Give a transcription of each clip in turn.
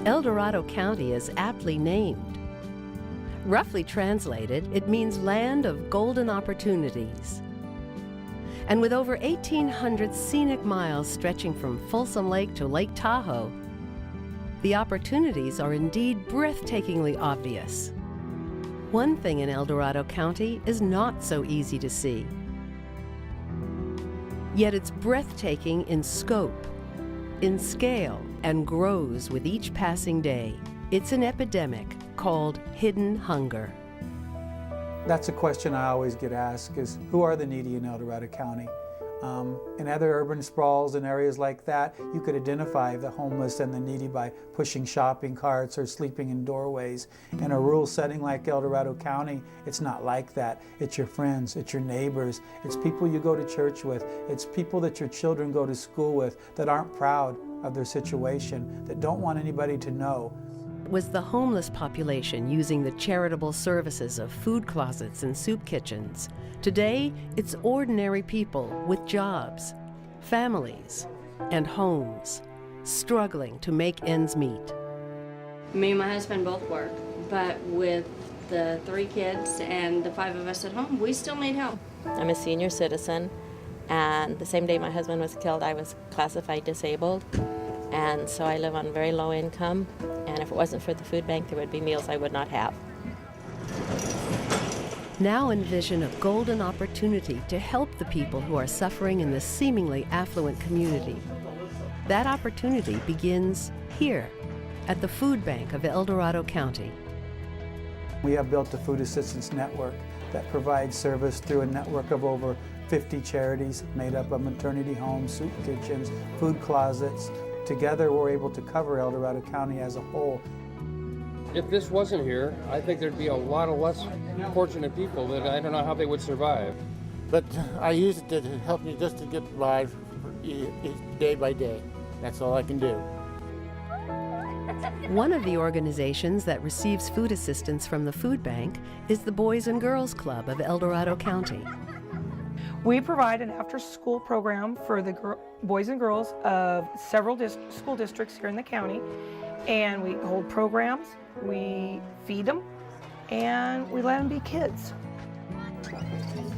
Eldorado County is aptly named. Roughly translated, it means land of golden opportunities. And with over 1,800 scenic miles stretching from Folsom Lake to Lake Tahoe, the opportunities are indeed breathtakingly obvious. One thing in Eldorado County is not so easy to see. Yet it's breathtaking in scope, in scale, and grows with each passing day. It's an epidemic called hidden hunger. That's a question I always get asked, is who are the needy in Eldorado County? In other urban sprawls and areas like that, you could identify the homeless and the needy by pushing shopping carts or sleeping in doorways. In a rural setting like Eldorado County, it's not like that. It's your friends, it's your neighbors, it's people you go to church with, it's people that your children go to school with that aren't proud of their situation, that don't want anybody to know. Was the homeless population using the charitable services of food closets and soup kitchens. Today, it's ordinary people with jobs, families, and homes, struggling to make ends meet. Me and my husband both work, but with the 3 kids and the 5 of us at home, we still need help. I'm a senior citizen, and the same day my husband was killed, I was classified disabled, and so I live on very low income, and if it wasn't for the food bank, there would be meals I would not have. Now envision a golden opportunity to help the people who are suffering in this seemingly affluent community. That opportunity begins here, at the food bank of Eldorado County. We have built a food assistance network that provides service through a network of over 50 charities made up of maternity homes, soup kitchens, food closets. Together, we're able to cover Eldorado County as a whole. If this wasn't here, I think there'd be a lot of less fortunate people that I don't know how they would survive. But I use it to help me just to get by day by day. That's all I can do. One of the organizations that receives food assistance from the food bank is the Boys and Girls Club of Eldorado County. We provide an after-school program for the boys and girls of several school districts here in the county, and we hold programs, we feed them, and we let them be kids.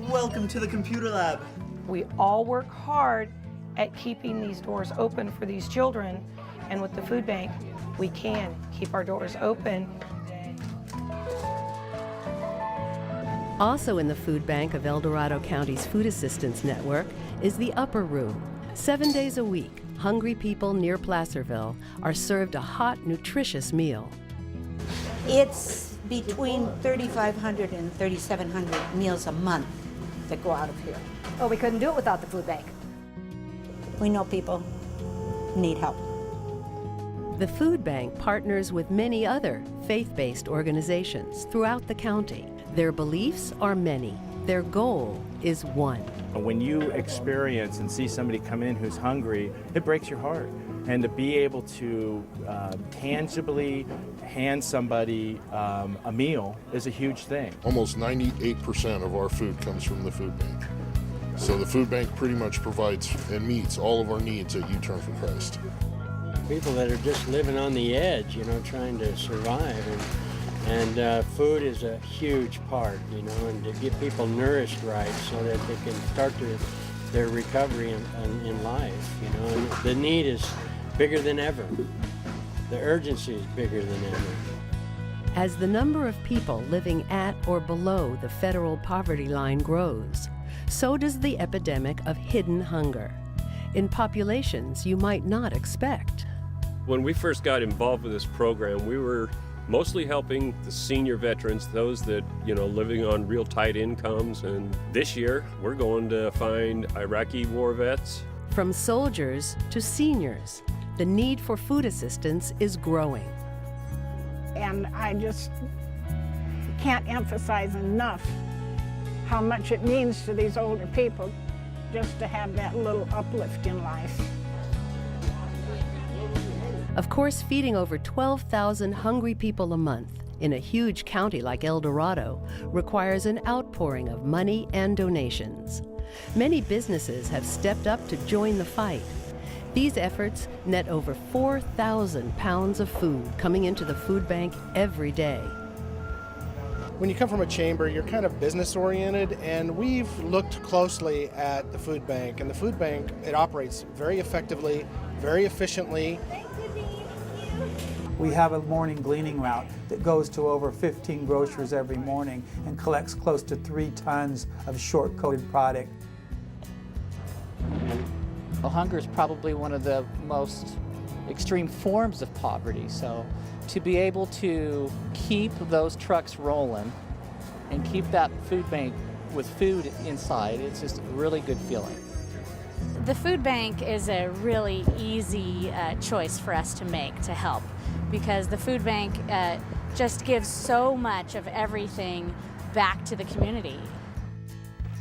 Welcome to the computer lab. We all work hard at keeping these doors open for these children, and with the food bank, we can keep our doors open. Also in the food bank of Eldorado County's Food Assistance Network is the Upper Room. 7 days a week, hungry people near Placerville are served a hot, nutritious meal. It's between 3,500 and 3,700 meals a month that go out of here. Oh, we couldn't do it without the food bank. We know people need help. The food bank partners with many other faith-based organizations throughout the county. Their beliefs are many. Their goal is one. When you experience and see somebody come in who's hungry, it breaks your heart. And to be able to tangibly hand somebody a meal is a huge thing. Almost 98% of our food comes from the food bank. So the food bank pretty much provides and meets all of our needs at U-Turn for Christ. People that are just living on the edge, trying to survive. And food is a huge part, and to get people nourished right so that they can start their recovery in life, And the need is bigger than ever. The urgency is bigger than ever. As the number of people living at or below the federal poverty line grows, so does the epidemic of hidden hunger in populations you might not expect. When we first got involved with this program, we were mostly helping the senior veterans, those that, living on real tight incomes. And this year, we're going to find Iraqi war vets. From soldiers to seniors, the need for food assistance is growing. And I just can't emphasize enough how much it means to these older people just to have that little uplift in life. Of course, feeding over 12,000 hungry people a month in a huge county like Eldorado requires an outpouring of money and donations. Many businesses have stepped up to join the fight. These efforts net over 4,000 pounds of food coming into the food bank every day. When you come from a chamber, you're kind of business oriented, and we've looked closely at the food bank. And the food bank, it operates very effectively, very efficiently. We have a morning gleaning route that goes to over 15 grocers every morning and collects close to 3 tons of short-coated product. Well, hunger is probably one of the most extreme forms of poverty, so to be able to keep those trucks rolling and keep that food bank with food inside, it's just a really good feeling. The food bank is a really easy choice for us to make to help, because the food bank just gives so much of everything back to the community.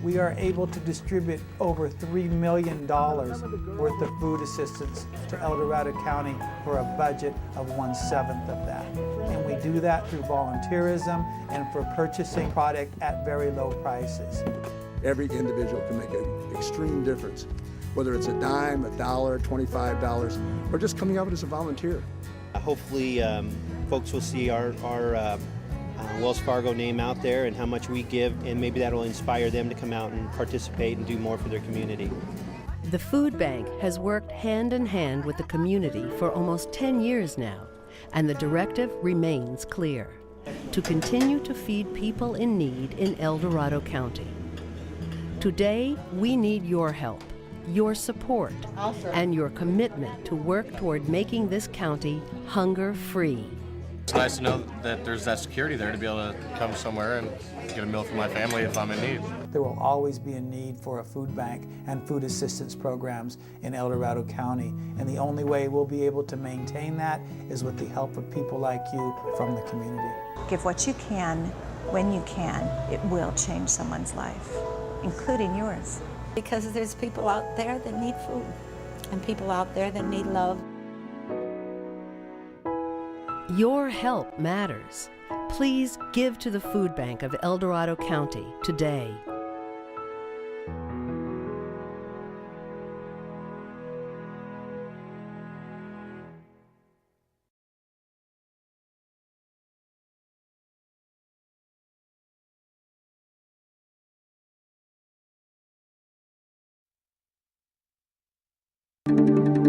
We are able to distribute over $3 million worth of food assistance to Eldorado County for a budget of 1/7 of that. And we do that through volunteerism and for purchasing product at very low prices. Every individual can make an extreme difference, whether it's a dime, $1, $25, or just coming out as a volunteer. Hopefully folks will see our Wells Fargo name out there and how much we give, and maybe that will inspire them to come out and participate and do more for their community. The food bank has worked hand in hand with the community for almost 10 years now, and the directive remains clear: to continue to feed people in need in Eldorado County. Today, we need your help, your support, and your commitment to work toward making this county hunger-free. It's nice to know that there's that security there to be able to come somewhere and get a meal for my family if I'm in need. There will always be a need for a food bank and food assistance programs in Eldorado County, and the only way we'll be able to maintain that is with the help of people like you from the community. Give what you can, when you can. It will change someone's life, including yours. Because there's people out there that need food, and people out there that need love. Your help matters. Please give to the food bank of Eldorado County today. Thank you.